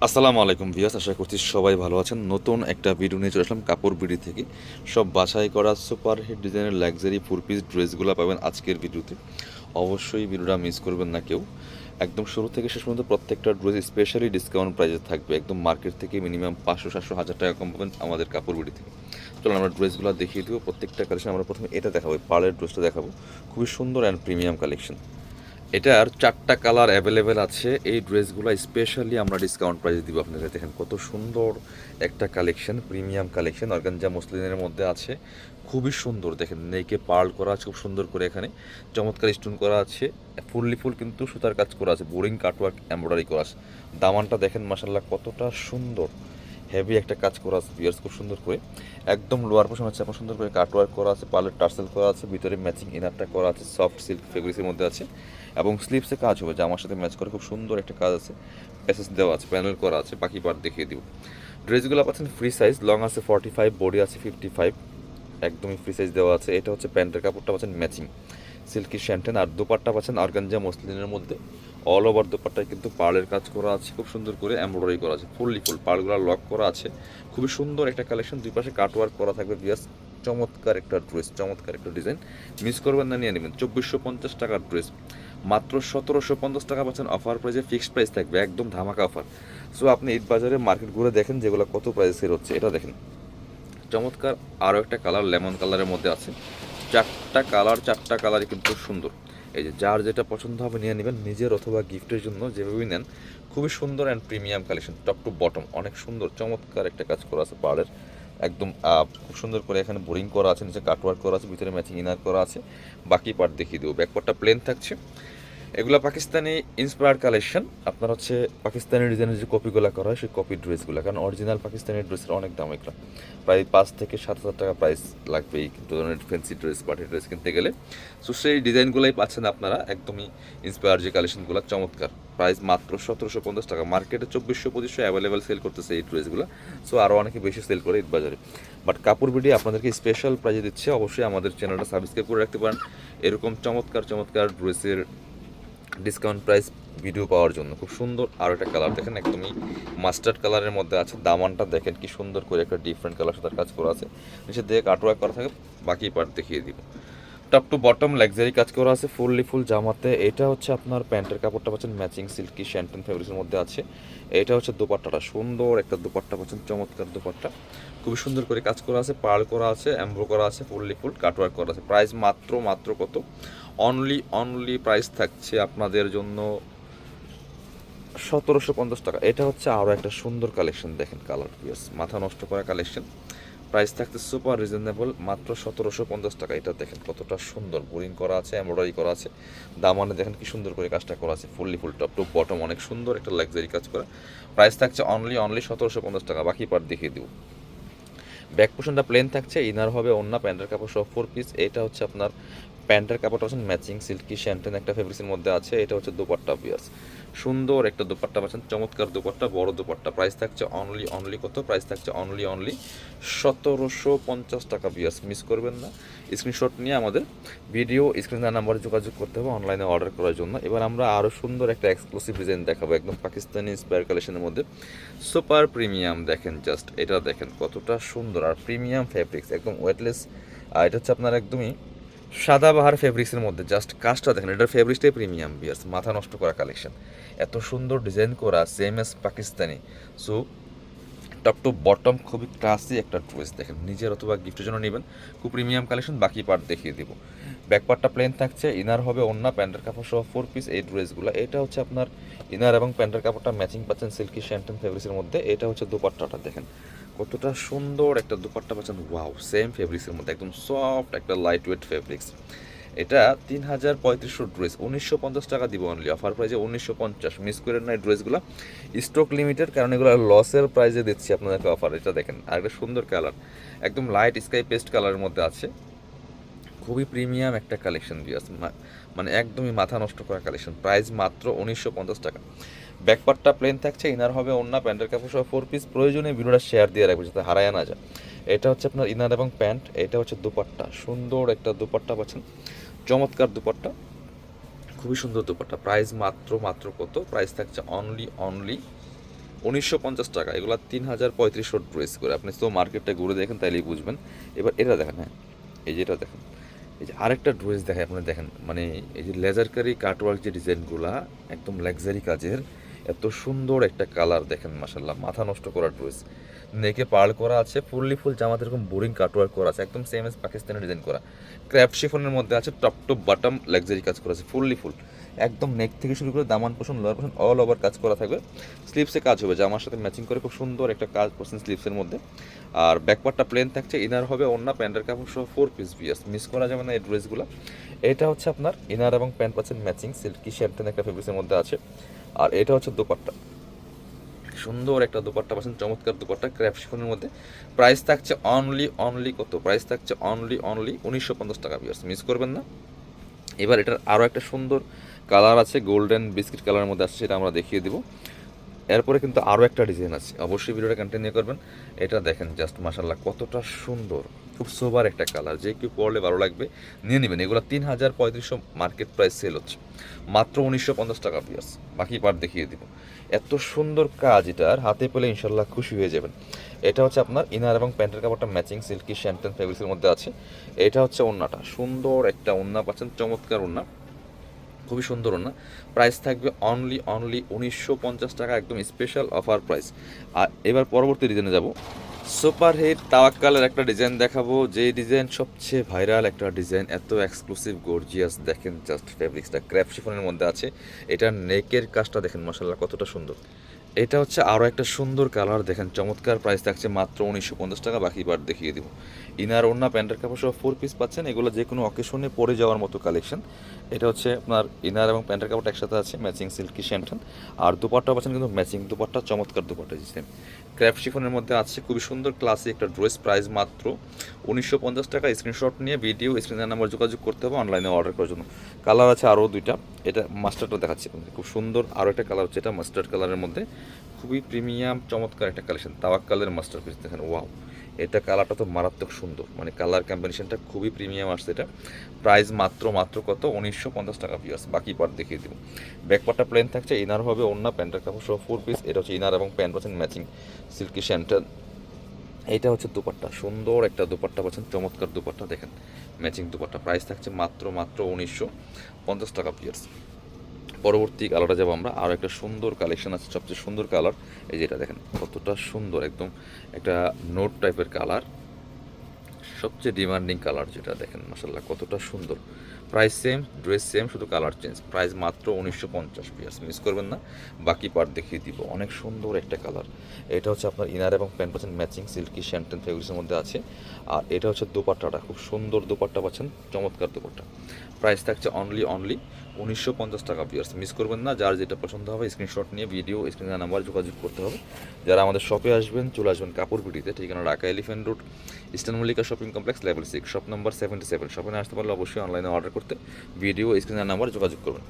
আসসালামু আলাইকুম ভিউয়ার্স, আশা করছি সবাই ভালো আছেন। নতুন একটা ভিডিও নিয়ে চলে আসলাম কাপড় বিডি থেকে। সব বাছাই করা সুপার হিট ডিজাইনের লাক্সারি 4 পিস ড্রেসগুলো পাবেন আজকের ভিডিওতে। অবশ্যই ভিডিওটা মিস করবেন না কেউ। একদম শুরু থেকে শেষ পর্যন্ত প্রত্যেকটা ড্রেস স্পেশালি ডিসকাউন্ট প্রাইসে থাকবে। একদম মার্কেট থেকে মিনিমাম 500, 700, 1000 টাকা কম পাবেন আমাদের কাপড় বিডি থেকে। চলুন আমরা ড্রেসগুলো দেখিয়ে দেবো। প্রত্যেকটা কালেকশন আমরা প্রথমে এটা দেখাবো, পার্লের ড্রেসটা দেখাবো। খুবই সুন্দর অ্যান্ড প্রিমিয়াম কালেকশন। এটার 4টা কালার অ্যাভেলেবেল আছে। এই ড্রেসগুলো স্পেশালি আমরা ডিসকাউন্ট প্রাইসে দিব আপনাদের। দেখেন কত সুন্দর একটা কালেকশন, প্রিমিয়াম কালেকশন অর্গানজা মসলিনের মধ্যে আছে। খুবই সুন্দর, দেখেন নেকে পার্ল করা আছে খুব সুন্দর করে, এখানে চমৎকার স্টোন করা আছে, ফুল কিন্তু সুতার কাজ করা আছে, বোরিং কাটওয়ার্ক এমব্রয়ডারি করা আছে। দামানটা দেখেন মাশাআল্লাহ কতটা সুন্দর, হেভি একটা কাজ করা আছে পিয়ার্স খুব সুন্দর করে। একদম লোয়ার পোর্শন হচ্ছে আপনার সুন্দর করে কাটওয়ার্ক করা আছে, পার্লের টার্সেল করা আছে, ভিতরে ম্যাচিং ইনারটা করা আছে, সফট সিল্ক ফেব্রিক্সের মধ্যে আছে এবং স্লিপসে কাজ হবে জামার সাথে ম্যাচ করে খুব সুন্দর একটা কাজ আছে। প্যাসেজ দেওয়া আছে, প্যানেল করা আছে, বাকি পার্ট দেখিয়ে দিব। ড্রেসগুলো পাচ্ছেন ফ্রি সাইজ, লং আছে 45, বডি আছে 55, একদমই ফ্রি সাইজ দেওয়া আছে। এটা হচ্ছে প্যান্টের কাপড়টা পাচ্ছেন ম্যাচিং সিল্কি শ্যান্টেন, আর দোপাট্টা পাচ্ছেন অর্গানজা মসলিনের মধ্যে। অল ওভার দোপাট্টায় কিন্তু পার্লের কাজ করা আছে খুব সুন্দর করে, এমব্রয়ডারি করা আছে, ফুল পার্লগুলো লক করা আছে। খুবই সুন্দর একটা কালেকশন, দুই পাশে কাটওয়ার্ক করা থাকবে বিয়াস। চমৎকার একটা ড্রেস, চমৎকার একটা ডিজাইন, মিস করবেন না, নিয়ে নেবেন। 2450 টাকার ড্রেস মাত্র 1750 টাকা পাচ্ছেন অফার প্রাইসে। ফিক্সড প্রাইস থাকবে, একদম ধামাকা অফার। সো আপনি ঈদ বাজারে মার্কেট ঘুরে দেখেন যেগুলো কত প্রাইসে সেল হচ্ছে। এটা দেখেন চমৎকার আরও একটা কালার লেমন কালারের মধ্যে আছে। 4টা কালারই কিন্তু সুন্দর। এই যে যার যেটা পছন্দ হবে নিয়ে নেবেন নিজের অথবা গিফটের জন্য, যেভাবেই নেন। খুবই সুন্দর and premium collection, top to bottom অনেক সুন্দর, চমৎকার একটা কাজ করা আছে পাড়ের। একদম খুব সুন্দর করে এখানে বোরিং করা আছে, নিচে কাটওয়ার্ক করা আছে, ভিতরে ম্যাচিং ইনার করা আছে। বাকি পার্ট দেখিয়ে দেবো। ব্যাকপার্টটা প্লেন থাকছে। এগুলো পাকিস্তানি ইন্সপায়ার্ড কালেকশন। আপনার হচ্ছে পাকিস্তানি ডিজাইনের যে কপিগুলো করা হয় সেই কপি ড্রেসগুলো, কারণ অরিজিনাল পাকিস্তানি ড্রেসের অনেক দাম। এগুলো প্রায় 5 থেকে 7 হাজার টাকা প্রাইস লাগবে এই ধরনের ফ্যান্সি ড্রেস, পার্টি ড্রেস কিনতে গেলে। সো সেই ডিজাইনগুলোই পাচ্ছেন আপনারা, একদমই ইন্সপায়ার যে কালেকশনগুলো চমৎকার। প্রাইস মাত্র 1750 টাকা। মার্কেটে 2400-2500 অ্যাভেলেবেল সেল করতেছে এই ড্রেসগুলো। সো আরও অনেকে বেশি সেল করে ঈদ বাজারে, বাট কাপড় বিডি আপনাদেরকে স্পেশাল প্রাইজে দিচ্ছে। অবশ্যই আমাদের চ্যানেলটা সাবস্ক্রাইব করে রাখতে পারেন এরকম চমৎকার চমৎকার ড্রেসের ডিসকাউন্ট প্রাইস ভিডিও পাওয়ার জন্য। খুব সুন্দর আরও একটা কালার দেখেন, একদমই মাস্টার্ড কালারের মধ্যে আছে। দামানটা দেখেন কি সুন্দর করে একটা ডিফারেন্ট কালার সাথে কাজ করা আছে, নিচে দিয়ে কাটওয়ার্ক করা থাকে। বাকি পার্ট দেখিয়ে দিব। টপ টু বটম লাক্সারি কাজ করা আছে ফুল জামাতে। এটা হচ্ছে আপনার প্যান্টের কাপড়টা পাচ্ছেন ম্যাচিং সিল্কি শ্যান্টন ফেব্রিক্সের মধ্যে আছে। এটা হচ্ছে দোপাট্টাটা, সুন্দর একটা দোপাট্টা পাচ্ছেন, চমৎকার দোপাট্টা। খুবই সুন্দর করে কাজ করা আছে, পার্ল করা আছে, এমব্রো করা আছে, ফুল কাটওয়ার্ক করা আছে। প্রাইস মাত্র কত, অনলি প্রাইস থাকছে আপনাদের জন্য 1750 টাকা। এটা হচ্ছে আরও একটা সুন্দর কালেকশন, দেখেন কালার পিয়ার্স মাথা নষ্ট করা কালেকশন। প্রাইস থাকতে সুপার রিজনেবল, মাত্র 1750 টাকা। এটা দেখেন কতটা সুন্দর, বোরিং করা আছে, এমব্রয়ডারি করা আছে। দামানে দেখেন কি সুন্দর করে কাজটা করা আছে, ফুল টপ টু বটম অনেক সুন্দর একটা লাক্সারি কাজ করা। প্রাইস থাকছে অনলি 1750 টাকা। বাকি পার্ট দেখিয়ে দিব। ব্যাক পোর্শনটা প্লেন থাকছে, ইনার হবে ওন্না, প্যান্টের কাপড় সহ 4 পিস। এটা হচ্ছে আপনার প্যান্টের কাপড়টা হচ্ছে ম্যাচিং সিল্কি শ্যান্টেন একটা ফেব্রিক্সের মধ্যে আছে। এটা হচ্ছে দোপাট্টা পিয়ার্স, সুন্দর একটা দোপাট্টা পাচ্ছেন, চমৎকার দোপাট্টা, বড় দোপাট্টা। প্রাইস থাকছে অনলি কত, প্রাইস থাকছে অনলি 1750 টাকা পিয়ার্স। মিস করবেন না, স্ক্রিনশট নিয়ে আমাদের ভিডিও স্ক্রিনের নাম্বারে যোগাযোগ করতে হবে অনলাইনে অর্ডার করার জন্য। এবার আমরা আরও সুন্দর একটা এক্সক্লুসিভ ডিজাইন দেখাবো, একদম পাকিস্তানি ইন্সপায়ার কালেকশনের মধ্যে সুপার প্রিমিয়াম। দেখেন জাস্ট এটা দেখেন কতটা সুন্দর আর প্রিমিয়াম ফেব্রিক্স, একদম ওয়েটলেস। এটা হচ্ছে আপনার একদমই সাদাবাহার ফেব্রিক্সের মধ্যে, জাস্ট কাজটা দেখেন, এটার ফেব্রিক্সটাই প্রিমিয়াম বিয়ার্স, মাথা নষ্ট করা কালেকশন। এত সুন্দর ডিজাইন করা, same S Pakistani. So top to bottom খুবই ক্লাসি একটা ড্রেস, দেখেন নিজের অথবা গিফটের জন্য নেবেন। খুব প্রিমিয়াম কালেকশন। বাকি পার্ট দেখিয়ে দিব। ব্যাক পার্টটা প্লেন থাকছে, ইনার হবে ওন্না, প্যান্টের কাপড় সহ 4 পিস এই ড্রেসগুলো। এটা হচ্ছে আপনার ইনার এবং প্যান্টের কাপড়টা ম্যাচিং পাচ্ছেন সিল্কি শ্যান্টন ফেব্রিক্সের মধ্যে। এটা হচ্ছে দোপাট্টাটা দেখেন কতটা সুন্দর একটা দোপাট্টা পাচ্ছেন, ওয়াও, সেম ফেব্রিক্সের মধ্যে, একদম সফট একটা লাইট ওয়েট ফেব্রিক্স। এটা 3350 ড্রেস 1950 টাকা দিব অনলি, অফার প্রাইজে 1950। মিস করেন না এই ড্রেসগুলো, স্টক লিমিটেড, কারণ এগুলো লসের প্রাইজে দিচ্ছি আপনাদেরকে অফার। এটা দেখেন আরেকটা সুন্দর কালার, একদম লাইট স্কাই পেস্ট কালারের মধ্যে আছে। খুবই প্রিমিয়াম একটা কালেকশন দিয়ে মানে একদমই মাথা নষ্ট করা কালেকশন। প্রাইস মাত্র 1950 টাকা। ব্যাকপার্টটা প্লেন থাকছে, ইনার হবে ওন্না, প্যান্টের কাপড় সহ 4 পিস। প্রয়োজনে ভিডিওটা শেয়ার দিয়ে রাখবে যাতে হারায় না যায়। এটা হচ্ছে আপনার ইনার এবং প্যান্ট। এটা হচ্ছে দুপাট্টা, সুন্দর একটা দুপাট্টা পাচ্ছেন, চমৎকার দুপাট্টা, খুবই সুন্দর দুপাট্টা। প্রাইস মাত্র কত, প্রাইস থাকছে অনলি 1950 টাকা। এগুলো 3035 ড্রেস করে, আপনি তো মার্কেটটা ঘুরে দেখেন তাইলেই বুঝবেন। এবার এটা দেখেন, হ্যাঁ এই যে এটা দেখেন, এই যে আরেকটা ড্রেস দেখে আপনি দেখেন, মানে এই যে লেজারকারি কাটওয়ার্ক যে ডিজাইনগুলা একদম লাক্সারি কাজের, এত সুন্দর একটা কালার দেখেন মাশাল্লাহ, মাথা নষ্ট করা ড্রেস। নেকে পার্ল করা আছে, ফুললি ফুল জামাতে এরকম বোরিং কাটওয়ার্ক করা আছে, একদম সেম এস পাকিস্তানি ডিজাইন করা। ক্র্যাপ শিফনের মধ্যে আছে, টপ টু বটম লাক্সারি কাজ করা আছে, ফুললি ফুল একদম নেক থেকে শুরু করে দামান পোষণ লোয়ার পোষণ অল ওভার কাজ করা থাকবে। স্লিপসে কাজ হবে, জামার সাথে ম্যাচিং করে খুব সুন্দর একটা কাজ করছেন স্লিপসের মধ্যে। আর ব্যাকপার্টটা প্লেন থাকছে, ইনার হবে ওন্না প্যান্টের কাপড় সহ 4 পিস বিয়াস, মিস করা যাবে না এই ড্রেসগুলো। এটা হচ্ছে আপনার ইনার এবং প্যান্ট পাচ্ছেন ম্যাচিং, সিল্কি শ্যাম্পেন একটা ফেব্রিক্সের মধ্যে আছে। আর এটা হচ্ছে দোপাট্টা, সুন্দর একটা দোপাট্টা পাচ্ছেন, চমৎকার দোপাট্টা ক্র্যাপ শিফনের মধ্যে। প্রাইস থাকছে অনলি কত, প্রাইস থাকছে অনলি 1950 টাকা বিয়ার্স, মিস করবেন না। এবার এটার আরও একটা সুন্দর কালার আছে, গোল্ডেন বিস্কিট কালারের মধ্যে আছে, সেটা আমরা দেখিয়ে দিব। এরপরে কিন্তু আরও একটা ডিজাইন আছে, অবশ্যই ভিডিওটা কন্টিনিউ করবেন। এটা দেখেন জাস্ট মাশাল্লাহ কতটা সুন্দর, খুব সোবার একটা কালার, যে কেউ পরলে ভালো লাগবে নিয়ে নেবেন। এগুলো 3500 মার্কেট প্রাইস সেল হচ্ছে, মাত্র 1950 টাকা পিয়াস। বাকি পার্ট দেখিয়ে দিব। এত সুন্দর কাজ, এটার হাতে পেলে ইনশাল্লাহ খুশি হয়ে যাবেন। এটা হচ্ছে আপনার ইনার এবং প্যান্টের কাপড়টা ম্যাচিং সিল্কি শ্যান্টেন ফেব্রিক্সের মধ্যে আছে। এটা হচ্ছে ওড়নাটা, সুন্দর একটা ওড়না পাচ্ছেন, চমৎকার ওড়না, খুবই সুন্দর না। প্রাইস থাকবে অনলি 1950 টাকা, একদম স্পেশাল অফার প্রাইস। আর এবার পরবর্তী ডিজাইনে যাব, সুপার হিট তাওয়াক্কালের একটা ডিজাইন দেখাবো, যে ডিজাইন সবচেয়ে ভাইরাল একটা ডিজাইন, এত এক্সক্লুসিভ গর্জিয়াস, দেখেন জাস্ট ফেব্রিক্সটা ক্র্যাপ শিফনের মধ্যে আছে। এটার নেকের কাজটা দেখেন মাশাল্লাহ কতটা সুন্দর। এটা হচ্ছে আরও একটা সুন্দর কালার, দেখেন চমৎকার। প্রাইস থাকছে মাত্র 1950 টাকা, বাকি বার দেখিয়ে দিব। ইনার ওড়না প্যান্টের কাপড় সহ 4 পিস পাচ্ছেন, এগুলো যে কোনো অকেশনে পরে যাওয়ার মতো কালেকশন। এটা হচ্ছে আপনার ইনার এবং প্যান্টের কাপড় একসাথে আছে, ম্যাচিং সিল্কি শ্যান্টন। আর দুপাট্টা পাচ্ছেন কিন্তু ম্যাচিং দুপাট্টা, চমৎকার দুপাট্টা সিস্টেম ক্র্যাপ শিফনের মধ্যে আছে, খুবই সুন্দর ক্লাসিক একটা ড্রেস। প্রাইস মাত্র 1950 টাকা। স্ক্রিনশট নিয়ে ভিডিও স্ক্রিনের নাম্বার যোগাযোগ করতে হবে অনলাইনে অর্ডার করার জন্য। কালার আছে আরও দুইটা, এটা মাস্টারটা দেখাচ্ছি খুব সুন্দর। আরও একটা কালার হচ্ছে এটা মাস্টার্ড কালারের মধ্যে, খুবই প্রিমিয়াম চমৎকার একটা কালেকশন, তাওয়াক্কালের মাস্টার পিস দেখেন, ওয়াও। এটা কালারটা তো মারাত্মক সুন্দর, মানে কালার কম্বিনেশনটা খুবই প্রিমিয়াম আসছে এটা। প্রাইস মাত্র কত, 1950 টাকা পিয়ার্স। বাকি পার্ট দেখিয়ে দিব। ব্যাকপার্টটা প্লেন থাকছে, ইনার হবে ওড়না প্যান্টের কাপড় সহ 4 পিস। এটা হচ্ছে ইনার এবং প্যান্ট পাচ্ছেন ম্যাচিং সিল্কি শ্যান্টেন। এইটা হচ্ছে দুপাট্টা, সুন্দর একটা দুপাট্টা পাচ্ছেন, চমৎকার দুপাট্টা দেখেন, ম্যাচিং দুপাট্টা। প্রাইস থাকছে মাত্র 1950 টাকা পিয়ার্স। পরবর্তী কালারটা যাবো আমরা, আরও একটা সুন্দর কালেকশন আছে, সবচেয়ে সুন্দর কালার এই যেটা দেখেন, কতটা সুন্দর, একদম একটা নোট টাইপের কালার, সবচেয়ে ডিমান্ডিং কালার যেটা দেখেন মাসাল্লাহ কতটা সুন্দর। প্রাইস সেম, ড্রেস সেম, শুধু কালার চেঞ্জ। প্রাইস মাত্র 1950 পিয়ার্স, মিস করবেন না। বাকি পার্ট দেখিয়ে দিব। অনেক সুন্দর একটা কালার। এটা হচ্ছে আপনার ইনার এবং প্যান্ট পাচ্ছেন ম্যাচিং সিল্কি শ্যান্টেন ফেব্রিক্সের মধ্যে আছে। আর এটা হচ্ছে দোপাট্টাটা, খুব সুন্দর দোপাট্টা পাচ্ছেন, চমৎকার দোপাট্টা। প্রাইস থাকছে অনলি 1950 টাকা পিয়ার্স, মিস করবেন না। যার যেটা পছন্দ হবে স্ক্রিনশট নিয়ে ভিডিও স্ক্রিনের নাম্বার যোগাযোগ করতে হবে। যারা আমাদের শপে আসবেন চলে আসবেন কাপড় বিডিতে, ঠিকানা Dhaka elephant road, eastern Mallika shopping complex, level 6, shop number 77। শপে আসতে পারলে অবশ্যই অনলাইনে অর্ডার করতে ভিডিও স্ক্রিনের নাম্বার যোগাযোগ করবেন।